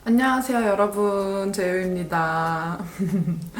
안녕하세요 여러분, 재유입니다.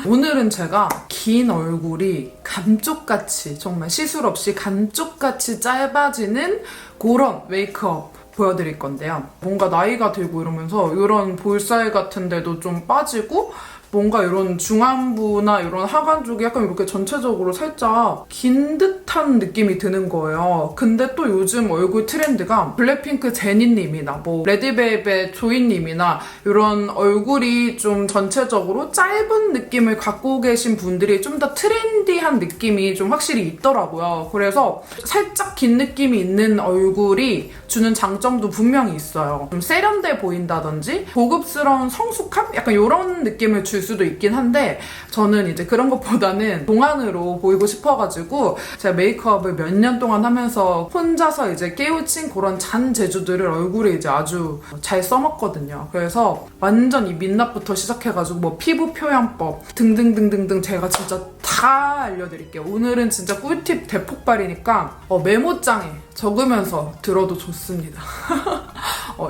오늘은 제가 긴 얼굴이 감쪽같이, 정말 시술 없이 감쪽같이 짧아지는 그런 메이크업 보여드릴 건데요. 뭔가 나이가 들고 이러면서 이런 볼살 같은 데도 좀 빠지고 뭔가 이런 중안부나 이런 하관 쪽이 약간 이렇게 전체적으로 살짝 긴 듯한 느낌이 드는 거예요. 근데 또 요즘 얼굴 트렌드가 블랙핑크 제니님이나 뭐 레드벨벳 조이님이나 이런 얼굴이 좀 전체적으로 짧은 느낌을 갖고 계신 분들이 좀 더 트렌디한 느낌이 좀 확실히 있더라고요. 그래서 살짝 긴 느낌이 있는 얼굴이 주는 장점도 분명히 있어요. 좀 세련돼 보인다든지 고급스러운 성숙함? 약간 이런 느낌을 줄 수도 있긴 한데 저는 이제 그런 것보다는 동안으로 보이고 싶어가지고 제가 메이크업을 몇 년 동안 하면서 혼자서 이제 깨우친 그런 잔 재주들을 얼굴에 이제 아주 잘 써먹거든요. 그래서 완전 이 민낯부터 시작해가지고 뭐 피부 표현법 등등등등등 제가 진짜 다 알려드릴게요. 오늘은 진짜 꿀팁 대폭발이니까 메모장에 적으면서 들어도 좋습니다.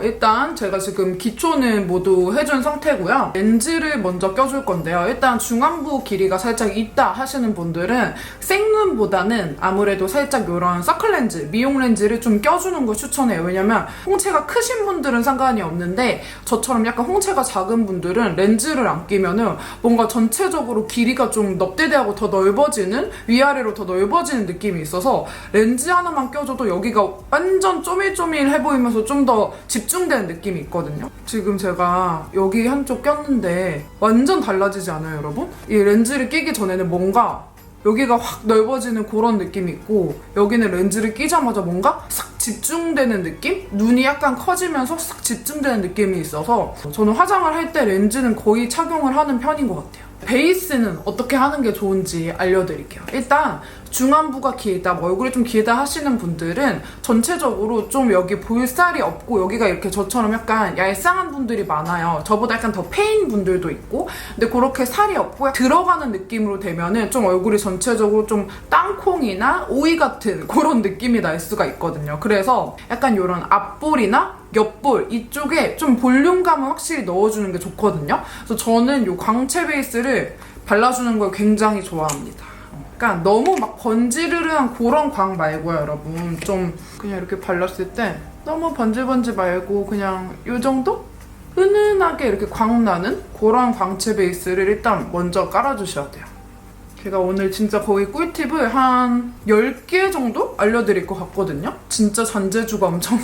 일단 제가 지금 기초는 모두 해준 상태고요. 렌즈를 먼저 껴줄 건데요. 일단 중안부 길이가 살짝 있다 하시는 분들은 생눈보다는 아무래도 살짝 이런 서클 렌즈, 미용 렌즈를 좀 껴주는 걸 추천해요. 왜냐면 홍채가 크신 분들은 상관이 없는데 저처럼 약간 홍채가 작은 분들은 렌즈를 안 끼면은 뭔가 전체적으로 길이가 좀 넙대대하고 더 넓어지는, 위아래로 더 넓어지는 느낌이 있어서 렌즈 하나만 껴줘도 여기가 완전 쪼밀쪼밀해 보이면서 좀 더 집중되는 느낌이 있거든요. 지금 제가 여기 한쪽 꼈는데 완전 달라지지 않아요, 여러분? 이 렌즈를 끼기 전에는 뭔가 여기가 확 넓어지는 그런 느낌이 있고 여기는 렌즈를 끼자마자 뭔가 싹 집중되는 느낌? 눈이 약간 커지면서 싹 집중되는 느낌이 있어서 저는 화장을 할 때 렌즈는 거의 착용을 하는 편인 것 같아요. 베이스는 어떻게 하는 게 좋은지 알려드릴게요. 일단 중안부가 길다, 뭐 얼굴이 좀 길다 하시는 분들은 전체적으로 좀 여기 볼살이 없고 여기가 이렇게 저처럼 약간 얄쌍한 분들이 많아요. 저보다 약간 더 패인 분들도 있고 근데 그렇게 살이 없고 들어가는 느낌으로 되면은 좀 얼굴이 전체적으로 좀 땅콩이나 오이 같은 그런 느낌이 날 수가 있거든요. 그래서 약간 이런 앞볼이나 옆볼 이쪽에 좀 볼륨감을 확실히 넣어주는 게 좋거든요. 그래서 저는 이 광채 베이스를 발라주는 걸 굉장히 좋아합니다. 그러니까 너무 막 번지르르한 그런 광 말고요, 여러분. 좀 그냥 이렇게 발랐을 때 너무 번질번질 말고 그냥 이 정도? 은은하게 이렇게 광 나는 그런 광채 베이스를 일단 먼저 깔아주셔야 돼요. 제가 오늘 진짜 거의 꿀팁을 한 10개 정도 알려드릴 것 같거든요. 진짜 잔재주가 엄청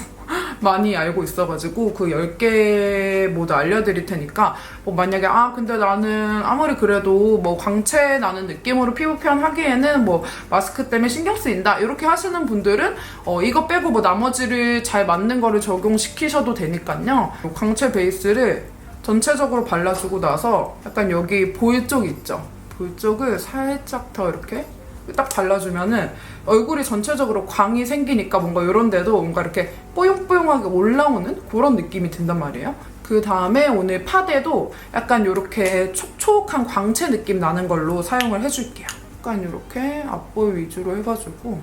많이 알고 있어가지고 그 10개 모두 알려드릴 테니까 뭐 만약에 근데 나는 아무리 그래도 뭐 광채 나는 느낌으로 피부 표현하기에는 뭐 마스크 때문에 신경 쓰인다 이렇게 하시는 분들은 이거 빼고 뭐 나머지를 잘 맞는 거를 적용시키셔도 되니까요. 광채 베이스를 전체적으로 발라주고 나서 약간 여기 볼 쪽 있죠? 볼 쪽을 살짝 더 이렇게 딱 발라주면은 얼굴이 전체적으로 광이 생기니까 뭔가 이런 데도 뭔가 이렇게 뽀용뽀용하게 올라오는 그런 느낌이 든단 말이에요. 그 다음에 오늘 파데도 약간 이렇게 촉촉한 광채 느낌 나는 걸로 사용을 해줄게요. 약간 이렇게 앞볼 위주로 해가지고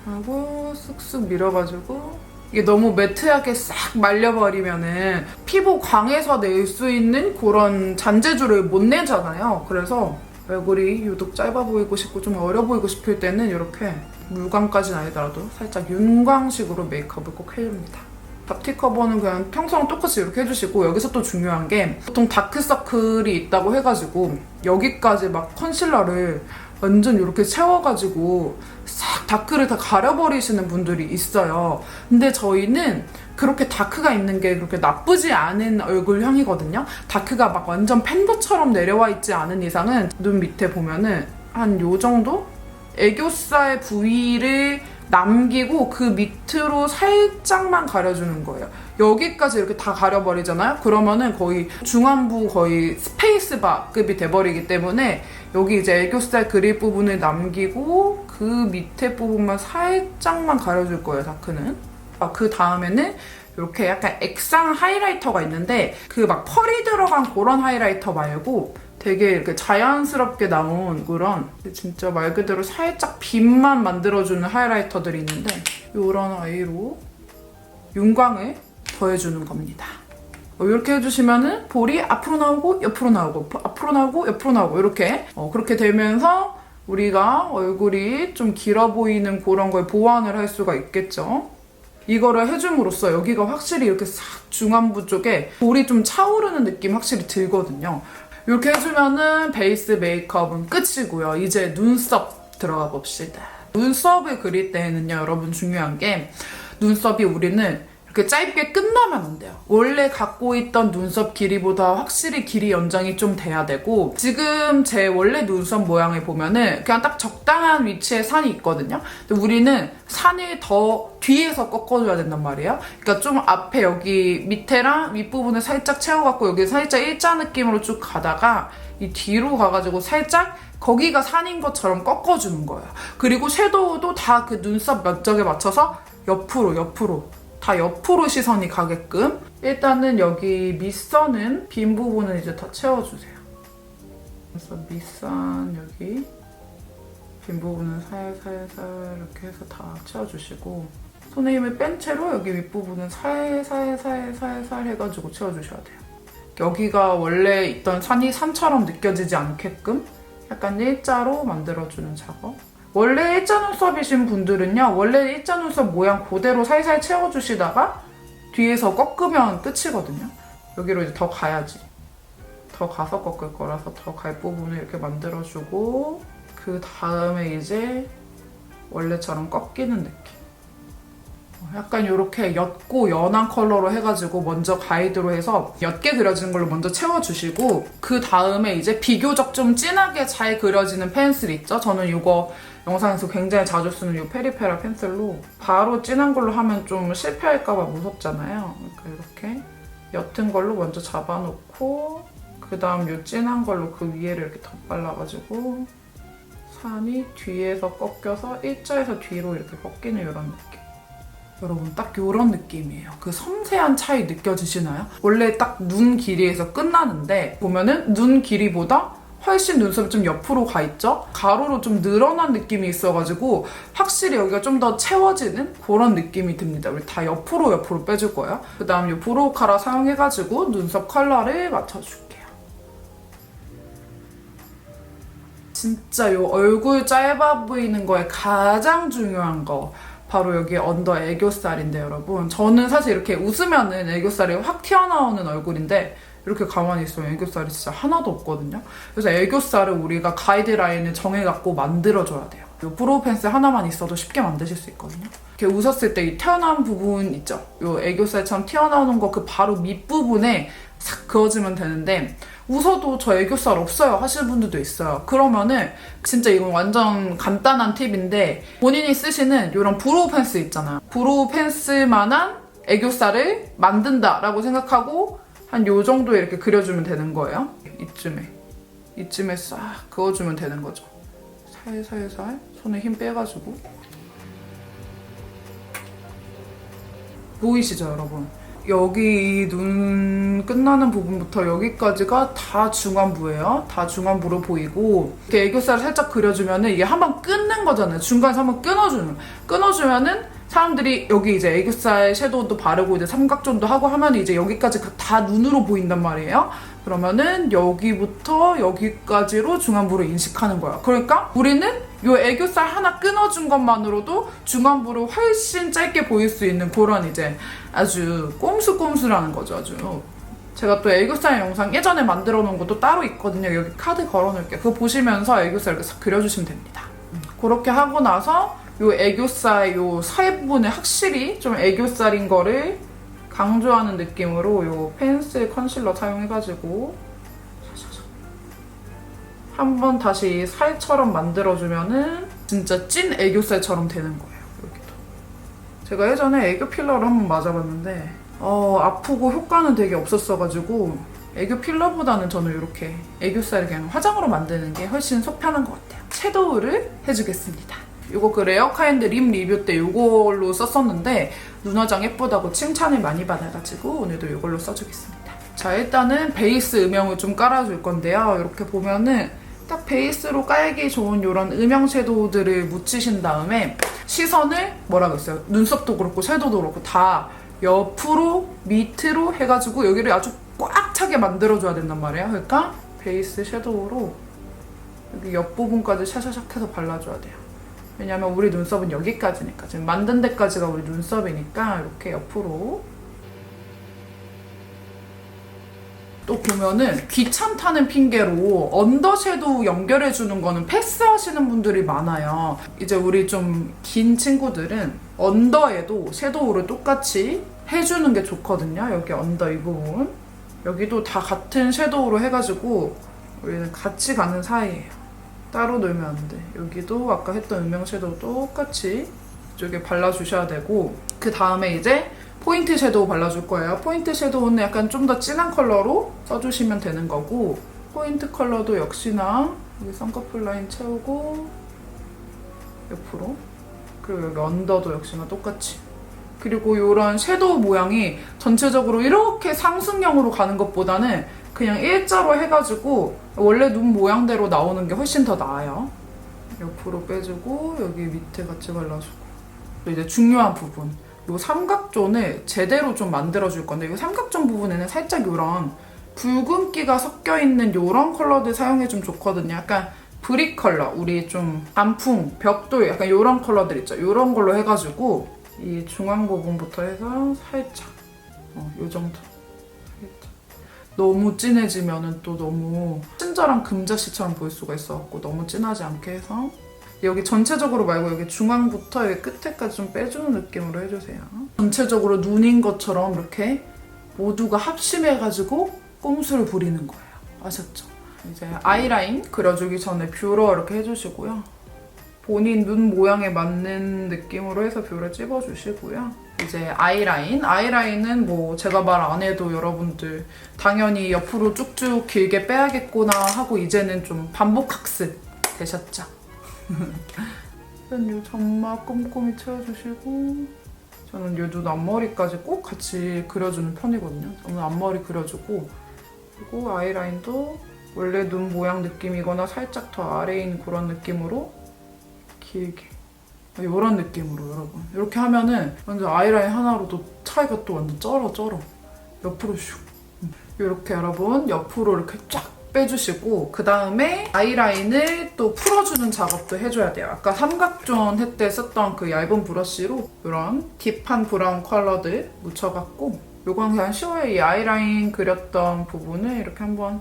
하고 쓱쓱 밀어가지고 이게 너무 매트하게 싹 말려버리면은 피부 광에서 낼 수 있는 그런 잔재주를 못 내잖아요. 그래서 얼굴이 유독 짧아 보이고 싶고 좀 어려 보이고 싶을 때는 이렇게 물광까지는 아니더라도 살짝 윤광식으로 메이크업을 꼭 해줍니다. 잡티 커버는 그냥 평소랑 똑같이 이렇게 해주시고 여기서 또 중요한 게 보통 다크서클이 있다고 해가지고 여기까지 막 컨실러를 완전 이렇게 채워가지고 싹 다크를 다 가려버리시는 분들이 있어요. 근데 저희는 그렇게 다크가 있는 게 그렇게 나쁘지 않은 얼굴형이거든요. 다크가 막 완전 팬더처럼 내려와 있지 않은 이상은 눈 밑에 보면은 한 요 정도? 애교살 부위를 남기고 그 밑으로 살짝만 가려주는 거예요. 여기까지 이렇게 다 가려버리잖아요? 그러면은 거의 중안부 거의 스페이스바급이 돼버리기 때문에 여기 이제 애교살 그릴 부분을 남기고 그 밑에 부분만 살짝만 가려줄 거예요, 다크는. 그 다음에는 이렇게 약간 액상 하이라이터가 있는데 그 막 펄이 들어간 그런 하이라이터 말고 되게 이렇게 자연스럽게 나온 그런 진짜 말 그대로 살짝 빛만 만들어주는 하이라이터들이 있는데 이런 아이로 윤광을 더해주는 겁니다. 이렇게 해주시면은 볼이 앞으로 나오고 옆으로 나오고 앞으로 나오고 옆으로 나오고 이렇게 그렇게 되면서 우리가 얼굴이 좀 길어 보이는 그런 걸 보완을 할 수가 있겠죠. 이거를 해줌으로써 여기가 확실히 이렇게 싹 중안부 쪽에 볼이 좀 차오르는 느낌 확실히 들거든요. 이렇게 해주면은 베이스 메이크업은 끝이고요. 이제 눈썹 들어가 봅시다. 눈썹을 그릴 때에는요, 여러분 중요한 게 눈썹이 우리는 이렇게 짧게 끝나면 안 돼요. 원래 갖고 있던 눈썹 길이보다 확실히 길이 연장이 좀 돼야 되고, 지금 제 원래 눈썹 모양을 보면은 그냥 딱 적당한 위치에 산이 있거든요. 근데 우리는 산을 더 뒤에서 꺾어줘야 된단 말이에요. 그러니까 좀 앞에 여기 밑에랑 윗부분을 살짝 채워갖고 여기 살짝 일자 느낌으로 쭉 가다가 이 뒤로 가가지고 살짝 거기가 산인 것처럼 꺾어주는 거예요. 그리고 섀도우도 다 그 눈썹 면적에 맞춰서 옆으로 다 옆으로 시선이 가게끔 일단은 여기 밑선은 빈 부분은 이제 다 채워주세요. 그래서 밑선 여기 빈 부분은 살살살 이렇게 해서 다 채워주시고 손에 힘을 뺀 채로 여기 윗부분은 살살살살 해가지고 채워주셔야 돼요. 여기가 원래 있던 산이 산처럼 느껴지지 않게끔 약간 일자로 만들어주는 작업. 원래 일자 눈썹이신 분들은요, 원래 일자 눈썹 모양 그대로 살살 채워주시다가 뒤에서 꺾으면 끝이거든요. 여기로 이제 더 가야지. 더 가서 꺾을 거라서 더 갈 부분을 이렇게 만들어주고 그 다음에 이제 원래처럼 꺾이는 느낌. 약간 이렇게 옅고 연한 컬러로 해가지고 먼저 가이드로 해서 옅게 그려지는 걸로 먼저 채워주시고 그 다음에 이제 비교적 좀 진하게 잘 그려지는 펜슬 있죠? 저는 이거 영상에서 굉장히 자주 쓰는 이 페리페라 펜슬로 바로 진한 걸로 하면 좀 실패할까 봐 무섭잖아요. 이렇게 옅은 걸로 먼저 잡아놓고 그 다음 이 진한 걸로 그 위에를 이렇게 덧발라가지고 산이 뒤에서 꺾여서 일자에서 뒤로 이렇게 꺾이는 이런 느낌. 여러분 딱 이런 느낌이에요. 그 섬세한 차이 느껴지시나요? 원래 딱 눈 길이에서 끝나는데 보면은 눈 길이보다 훨씬 눈썹이 좀 옆으로 가 있죠? 가로로 좀 늘어난 느낌이 있어가지고 확실히 여기가 좀 더 채워지는 그런 느낌이 듭니다. 우리 다 옆으로 빼줄 거예요. 그 다음 이 브로우 카라 사용해가지고 눈썹 컬러를 맞춰줄게요. 진짜 이 얼굴 짧아 보이는 거에 가장 중요한 거 바로 여기 언더 애교살인데 여러분 저는 사실 이렇게 웃으면은 애교살이 확 튀어나오는 얼굴인데 이렇게 가만히 있으면 애교살이 진짜 하나도 없거든요. 그래서 애교살을 우리가 가이드라인을 정해갖고 만들어줘야 돼요. 이 브로우 펜슬 하나만 있어도 쉽게 만드실 수 있거든요. 이렇게 웃었을 때 이 튀어나온 부분 있죠? 이 애교살처럼 튀어나오는 거 그 바로 밑부분에 싹 그어주면 되는데 웃어도 저 애교살 없어요 하시는 분들도 있어요. 그러면은 진짜 이건 완전 간단한 팁인데 본인이 쓰시는 이런 브로우 펜슬 있잖아요. 브로우 펜슬만한 애교살을 만든다라고 생각하고 한 요 정도에 이렇게 그려주면 되는 거예요. 이쯤에 싹 그어주면 되는 거죠. 살살살 손에 힘 빼가지고 보이시죠 여러분? 여기 눈 끝나는 부분부터 여기까지가 다 중안부예요. 다 중안부로 보이고 이렇게 애교살을 살짝 그려주면은 이게 한번 끊는 거잖아요. 중간에서 한번 끊어주면은 사람들이 여기 이제 애교살 섀도우도 바르고 이제 삼각존도 하고 하면 이제 여기까지 다 눈으로 보인단 말이에요. 그러면은 여기부터 여기까지로 중안부를 인식하는 거야. 그러니까 우리는 이 애교살 하나 끊어준 것만으로도 중안부를 훨씬 짧게 보일 수 있는 그런 이제 아주 꼼수꼼수라는 거죠. 아주. 제가 또 애교살 영상 예전에 만들어 놓은 것도 따로 있거든요. 여기 카드 걸어 놓을게요. 그거 보시면서 애교살 이렇게 싹 그려주시면 됩니다. 그렇게 하고 나서 이 애교살 이 살 부분에 확실히 좀 애교살인 거를 강조하는 느낌으로 이 펜슬 컨실러 사용해가지고 한번 다시 살처럼 만들어주면은 진짜 찐 애교살처럼 되는 거예요. 여기도. 제가 예전에 애교 필러를 한번 맞아봤는데 아프고 효과는 되게 없었어가지고 애교 필러보다는 저는 이렇게 애교살을 그냥 화장으로 만드는 게 훨씬 속 편한 것 같아요. 섀도우를 해주겠습니다. 이거 그 레어카인드 립 리뷰 때 이걸로 썼었는데 눈화장 예쁘다고 칭찬을 많이 받아가지고 오늘도 이걸로 써주겠습니다. 자 일단은 베이스 음영을 좀 깔아줄 건데요. 이렇게 보면은 딱 베이스로 깔기 좋은 이런 음영 섀도우들을 묻히신 다음에 시선을 뭐라고 했어요? 눈썹도 그렇고 섀도우도 그렇고 다 옆으로 밑으로 해가지고 여기를 아주 꽉 차게 만들어줘야 된단 말이에요. 그러니까 베이스 섀도우로 여기 옆부분까지 샤샤샥 해서 발라줘야 돼요. 왜냐면 우리 눈썹은 여기까지니까, 지금 만든 데까지가 우리 눈썹이니까 이렇게 옆으로. 또 보면은 귀찮다는 핑계로 언더 섀도우 연결해주는 거는 패스하시는 분들이 많아요. 이제 우리 좀 긴 친구들은 언더에도 섀도우를 똑같이 해주는 게 좋거든요. 여기 언더 이 부분. 여기도 다 같은 섀도우로 해가지고 우리는 같이 가는 사이예요. 따로 놀면 안 돼. 여기도 아까 했던 음영 섀도우 똑같이 이쪽에 발라주셔야 되고, 그 다음에 이제 포인트 섀도우 발라줄 거예요. 포인트 섀도우는 약간 좀 더 진한 컬러로 써주시면 되는 거고, 포인트 컬러도 역시나 여기 쌍꺼풀 라인 채우고 옆으로, 그리고 여기 언더도 역시나 똑같이. 그리고 이런 섀도우 모양이 전체적으로 이렇게 상승형으로 가는 것보다는 그냥 일자로 해가지고 원래 눈 모양대로 나오는 게 훨씬 더 나아요. 옆으로 빼주고 여기 밑에 같이 발라주고. 또 이제 중요한 부분, 이 삼각존을 제대로 좀 만들어줄 건데, 이 삼각존 부분에는 살짝 이런 붉은기가 섞여있는 이런 컬러들 사용해주면 좋거든요. 약간 브릭 컬러, 우리 좀 단풍, 벽돌 약간 이런 컬러들 있죠. 이런 걸로 해가지고 이 중앙 부분부터 해서 살짝 이 정도. 살짝. 너무 진해지면은 또 너무 친절한 금자씨처럼 보일 수가 있어갖고 너무 진하지 않게 해서 여기 전체적으로 말고 여기 중앙부터 여기 끝에까지 좀 빼주는 느낌으로 해주세요. 전체적으로 눈인 것처럼 이렇게 모두가 합심해가지고 꼼수를 부리는 거예요. 아셨죠? 이제 아이라인 그려주기 전에 뷰러 이렇게 해주시고요. 본인 눈 모양에 맞는 느낌으로 해서 뷰러 찝어주시고요. 이제 아이라인은 뭐 제가 말 안 해도 여러분들 당연히 옆으로 쭉쭉 길게 빼야겠구나 하고 이제는 좀 반복 학습 되셨죠? 일단 이 점막 꼼꼼히 채워주시고, 저는 이 눈 앞머리까지 꼭 같이 그려주는 편이거든요. 저는 앞머리 그려주고, 그리고 아이라인도 원래 눈 모양 느낌이거나 살짝 더 아래인 그런 느낌으로 길게, 이런 느낌으로 여러분 이렇게 하면은 완전 아이라인 하나로도 차이가 또 완전 쩔어. 옆으로 슉. 이렇게 여러분 옆으로 이렇게 쫙 빼주시고, 그 다음에 아이라인을 또 풀어주는 작업도 해줘야 돼요. 아까 삼각존 할 때 썼던 그 얇은 브러쉬로 이런 딥한 브라운 컬러들 묻혀갖고, 요건 그냥 쉬워요. 이 아이라인 그렸던 부분을 이렇게 한번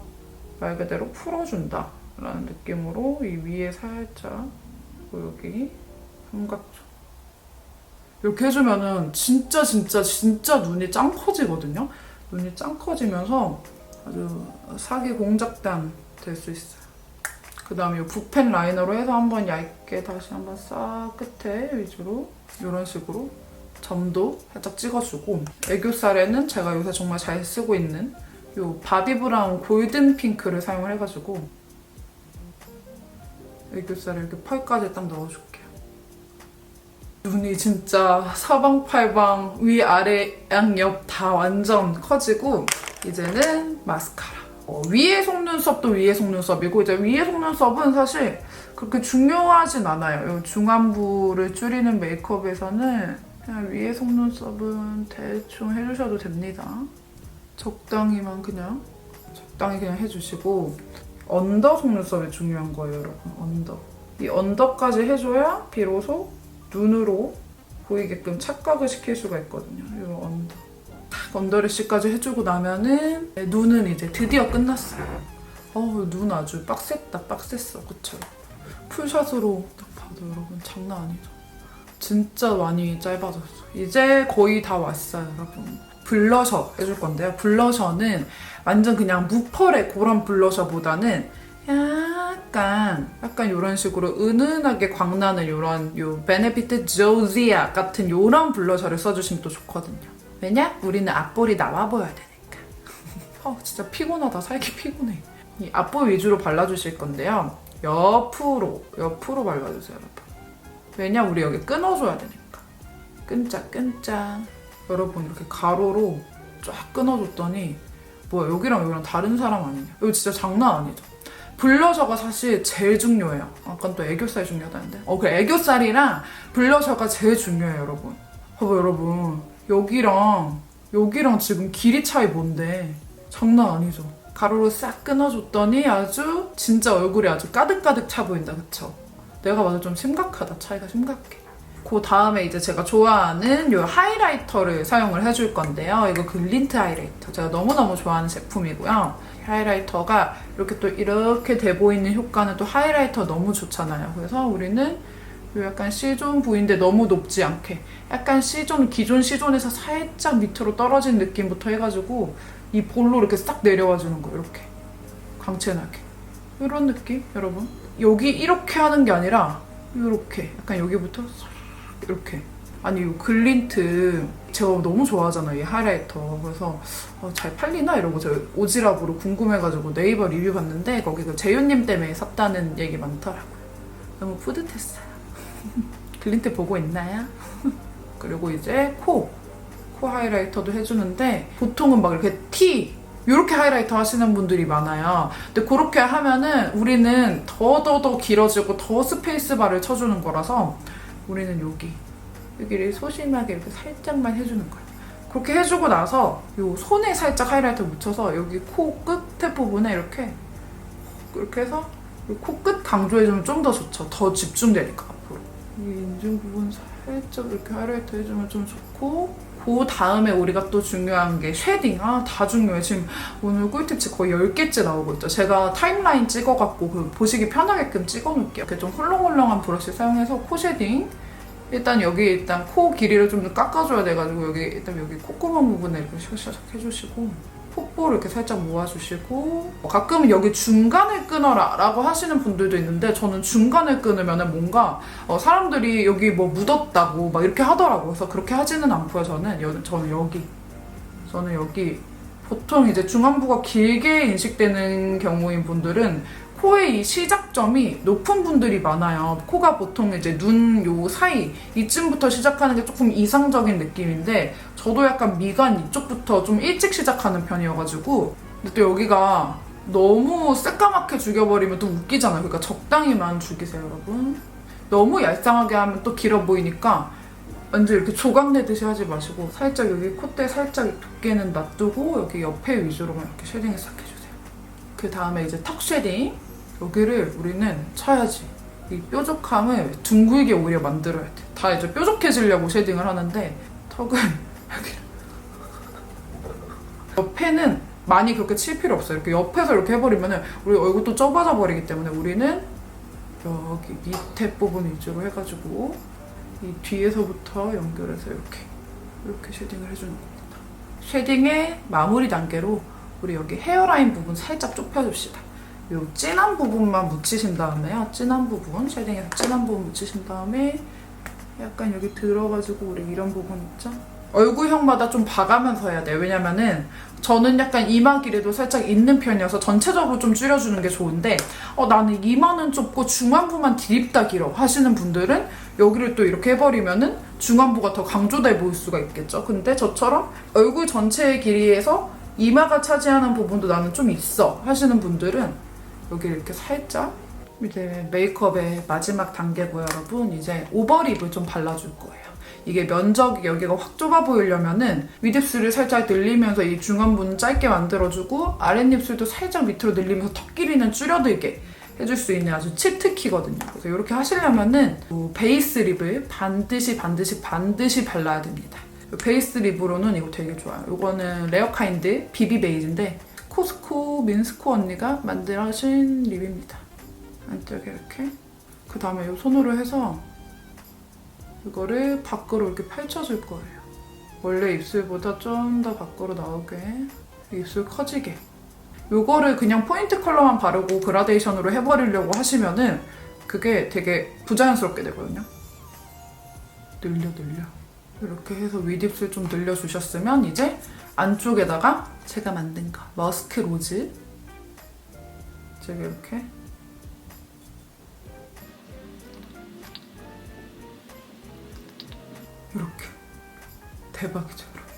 말 그대로 풀어준다 라는 느낌으로 이 위에 살짝, 여기 삼각존 이렇게 해주면은 진짜 눈이 짱 커지거든요. 눈이 짱 커지면서 아주 사기 공작단 될 수 있어요. 그 다음에 이 붓펜 라이너로 해서 한번 얇게 다시 한번 싹 끝에 위주로 이런 식으로 점도 살짝 찍어주고, 애교살에는 제가 요새 정말 잘 쓰고 있는 이 바비브라운 골든 핑크를 사용을 해가지고 애교살에 이렇게 펄까지 딱 넣어줄게요. 눈이 진짜 사방팔방 위아래 양옆 다 완전 커지고, 이제는 마스카라. 위에 속눈썹도 위에 속눈썹이고, 이제 위에 속눈썹은 사실 그렇게 중요하진 않아요. 이 중안부를 줄이는 메이크업에서는 그냥 위에 속눈썹은 대충 해주셔도 됩니다. 적당히만 그냥 해주시고, 언더 속눈썹이 중요한 거예요, 여러분. 언더. 이 언더까지 해줘야 비로소 눈으로 보이게끔 착각을 시킬 수가 있거든요. 이 언더. 딱 언더래쉬까지 해주고 나면은 눈은 이제 드디어 끝났어요. 눈 아주 빡셌어. 그쵸? 풀샷으로 딱 봐도 여러분 장난 아니죠? 진짜 많이 짧아졌어. 이제 거의 다 왔어요, 여러분. 블러셔 해줄 건데요. 블러셔는 완전 그냥 무펄의 그런 블러셔보다는 약간 이런 식으로 은은하게 광나는 요 베네피트 조지아 같은 요런 블러셔를 써주시면 또 좋거든요. 왜냐? 우리는 앞볼이 나와 보여야 되니까. 진짜 피곤하다. 살기 피곤해. 이 앞볼 위주로 발라주실 건데요. 옆으로 발라주세요, 여러분. 왜냐? 우리 여기 끊어줘야 되니까. 끈짝. 여러분 이렇게 가로로 쫙 끊어줬더니 뭐야, 여기랑 다른 사람 아니냐. 이거 진짜 장난 아니죠. 블러셔가 사실 제일 중요해요. 아까 또 애교살이 중요하다는데. 그 애교살이랑 블러셔가 제일 중요해요, 여러분. 봐봐, 여러분. 여기랑 여기랑 지금 길이 차이 뭔데? 장난 아니죠? 가로로 싹 끊어줬더니 아주 진짜 얼굴이 아주 가득가득 차 보인다, 그쵸? 내가 봐도 좀 심각하다. 차이가 심각해. 그 다음에 이제 제가 좋아하는 이 하이라이터를 사용을 해줄 건데요. 이거 글린트 하이라이터. 제가 너무너무 좋아하는 제품이고요. 하이라이터가 이렇게 또 이렇게 돼 보이는 효과는 또 하이라이터 너무 좋잖아요. 그래서 우리는 요 약간 C존 부위인데 너무 높지 않게 약간 C존, 기존 C존에서 살짝 밑으로 떨어진 느낌부터 해가지고 이 볼로 이렇게 싹 내려와 주는 거예요. 이렇게 광채나게 이런 느낌 여러분. 여기 이렇게 하는 게 아니라 이렇게 약간 여기부터 싹 이렇게. 아니 이 글린트 제가 너무 좋아하잖아요, 이 하이라이터. 그래서 잘 팔리나 이러고 제가 오지랖으로 궁금해가지고 네이버 리뷰 봤는데 거기 그 재윤님 때문에 샀다는 얘기 많더라고요. 너무 뿌듯했어요. 글린트 보고 있나요? 그리고 이제 코 하이라이터도 해주는데 보통은 막 이렇게 이렇게 하이라이터 하시는 분들이 많아요. 근데 그렇게 하면은 우리는 더 길어지고 더 스페이스 바를 쳐주는 거라서 우리는 여기를 소심하게 이렇게 살짝만 해주는 거예요. 그렇게 해주고 나서 요 손에 살짝 하이라이터 묻혀서 여기 코 끝에 부분에 이렇게 해서 코끝 강조해주면 좀 더 좋죠. 더 집중되니까 앞으로. 이 인중 부분 살짝 이렇게 하이라이터 해주면 좀 좋고, 그 다음에 우리가 또 중요한 게 쉐딩. 다 중요해. 지금 오늘 꿀팁치 거의 10개째 나오고 있죠. 제가 타임라인 찍어갖고 보시기 편하게끔 찍어놓을게요. 이렇게 좀 홀렁홀렁한 브러쉬 사용해서 코 쉐딩. 일단 코 길이를 좀 더 깎아줘야 돼가지고 일단 여기 콧구멍 부분에 이렇게 샥샥 해주시고, 콧볼을 이렇게 살짝 모아주시고, 가끔은 여기 중간을 끊어라 라고 하시는 분들도 있는데 저는 중간을 끊으면 뭔가 사람들이 여기 뭐 묻었다고 막 이렇게 하더라고요. 그래서 그렇게 하지는 않고요. 저는 여기 보통 이제 중안부가 길게 인식되는 경우인 분들은 코의 이 시작점이 높은 분들이 많아요. 코가 보통 이제 눈 요 사이 이쯤부터 시작하는 게 조금 이상적인 느낌인데 저도 약간 미간 이쪽부터 좀 일찍 시작하는 편이어가지고, 근데 또 여기가 너무 새까맣게 죽여버리면 또 웃기잖아요. 그러니까 적당히만 죽이세요, 여러분. 너무 얄쌍하게 하면 또 길어 보이니까 완전 이렇게 조각내듯이 하지 마시고 살짝 여기 콧대 살짝 두께는 놔두고 여기 옆에 위주로만 이렇게 쉐딩을 싹 해주세요. 그 다음에 이제 턱 쉐딩. 여기를 우리는 쳐야지. 이 뾰족함을 둥글게 오히려 만들어야 돼. 다 이제 뾰족해지려고 쉐딩을 하는데 턱은 여기 옆에는 많이 그렇게 칠 필요 없어요. 이렇게 옆에서 이렇게 해버리면 우리 얼굴도 좁아져 버리기 때문에 우리는 여기 밑에 부분 위주로 해가지고 이 뒤에서부터 연결해서 이렇게 쉐딩을 해주는 겁니다. 쉐딩의 마무리 단계로 우리 여기 헤어라인 부분 살짝 좁혀줍시다. 요 진한 부분만 묻히신 다음에요. 진한 부분, 쉐딩에서 진한 부분 묻히신 다음에 약간 여기 들어가지고 우리 이런 부분 있죠? 얼굴형마다 좀 봐가면서 해야 돼요. 왜냐면은 저는 약간 이마 길이도 살짝 있는 편이어서 전체적으로 좀 줄여주는 게 좋은데 나는 이마는 좁고 중안부만 디립다 길어 하시는 분들은 여기를 또 이렇게 해버리면은 중안부가 더 강조돼 보일 수가 있겠죠. 근데 저처럼 얼굴 전체의 길이에서 이마가 차지하는 부분도 나는 좀 있어 하시는 분들은 여기 이렇게 살짝, 이제 메이크업의 마지막 단계고요, 여러분. 이제 오버립을 좀 발라줄 거예요. 이게 면적이 여기가 확 좁아 보이려면은 윗입술을 살짝 늘리면서 이 중안부는 짧게 만들어주고 아랫입술도 살짝 밑으로 늘리면서 턱 길이는 줄여들게 해줄 수 있는 아주 치트키거든요. 그래서 이렇게 하시려면은 베이스 립을 반드시 발라야 됩니다. 베이스 립으로는 이거 되게 좋아요. 이거는 레어카인드 비비 베이지인데 코스코 민스코 언니가 만들어진 립입니다. 안쪽에 이렇게. 그 다음에 이 손으로 해서 이거를 밖으로 이렇게 펼쳐줄 거예요. 원래 입술보다 좀 더 밖으로 나오게, 입술 커지게. 이거를 그냥 포인트 컬러만 바르고 그라데이션으로 해버리려고 하시면은 그게 되게 부자연스럽게 되거든요. 늘려. 이렇게 해서 윗입술 좀 늘려주셨으면 이제 안쪽에다가 제가 만든 거 머스크 로즈 이렇게 대박이죠, 여러분.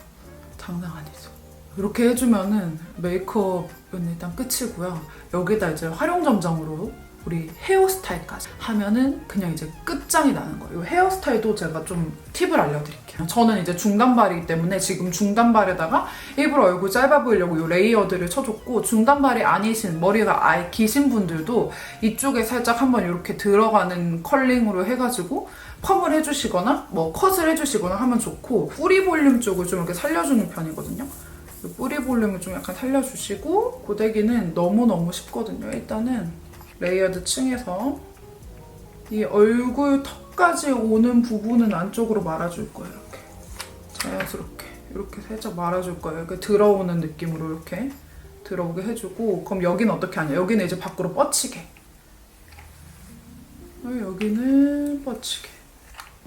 장난 아니죠. 이렇게 해주면은 메이크업은 일단 끝이고요. 여기다 이제 활용점정으로 우리 헤어스타일까지 하면은 그냥 이제 끝장이 나는 거예요. 이 헤어스타일도 제가 좀 팁을 알려드릴게요. 저는 이제 중단발이기 때문에 지금 중단발에다가 일부러 얼굴 짧아 보이려고 이 레이어드를 쳐줬고, 중단발이 아니신, 머리가 아예 기신 분들도 이쪽에 살짝 한번 이렇게 들어가는 컬링으로 해가지고 펌을 해주시거나 뭐 컷을 해주시거나 하면 좋고, 뿌리 볼륨 쪽을 좀 이렇게 살려주는 편이거든요. 뿌리 볼륨을 좀 약간 살려주시고, 고데기는 너무너무 쉽거든요. 일단은 레이어드 층에서 이 얼굴 턱까지 오는 부분은 안쪽으로 말아줄 거예요. 이렇게 자연스럽게 이렇게 살짝 말아줄 거예요. 이렇게 들어오는 느낌으로 이렇게 들어오게 해주고, 그럼 여기는 어떻게 하냐? 여기는 이제 밖으로 뻗치게, 여기는 뻗치게,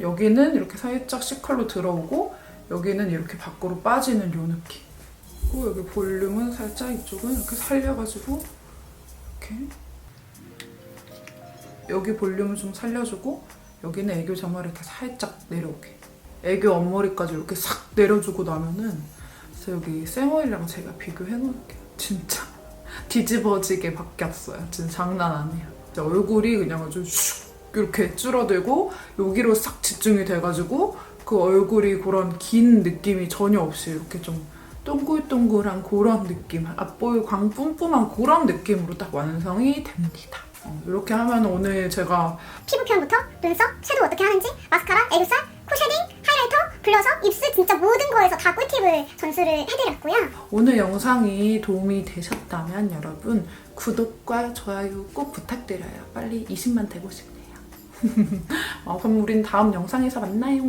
여기는 이렇게 살짝 C컬로 들어오고, 여기는 이렇게 밖으로 빠지는 요 느낌. 그리고 여기 볼륨은 살짝 이쪽은 이렇게 살려가지고 이렇게, 여기 볼륨을 좀 살려주고, 여기는 애교 점화를 이렇게 살짝 내려오게, 애교 앞머리까지 이렇게 싹 내려주고 나면은, 그래서 여기 쌩얼이랑 제가 비교해놓을게요. 진짜 뒤집어지게 바뀌었어요. 진짜 장난 아니에요. 얼굴이 그냥 아주 슉 이렇게 줄어들고, 여기로 싹 집중이 돼가지고 그 얼굴이 그런 긴 느낌이 전혀 없이 이렇게 좀 동글동글한 그런 느낌, 앞볼 광 뿜뿜한 그런 느낌으로 딱 완성이 됩니다. 이렇게 하면 오늘 제가 피부 표현부터 눈썹, 섀도우 어떻게 하는지, 마스카라, 애교살, 코 쉐딩, 하이라이터, 블러셔, 입술 진짜 모든 거에서 다 꿀팁을 전수를 해드렸고요. 오늘 영상이 도움이 되셨다면 여러분 구독과 좋아요 꼭 부탁드려요. 빨리 20만 되고 싶네요. 그럼 우린 다음 영상에서 만나요.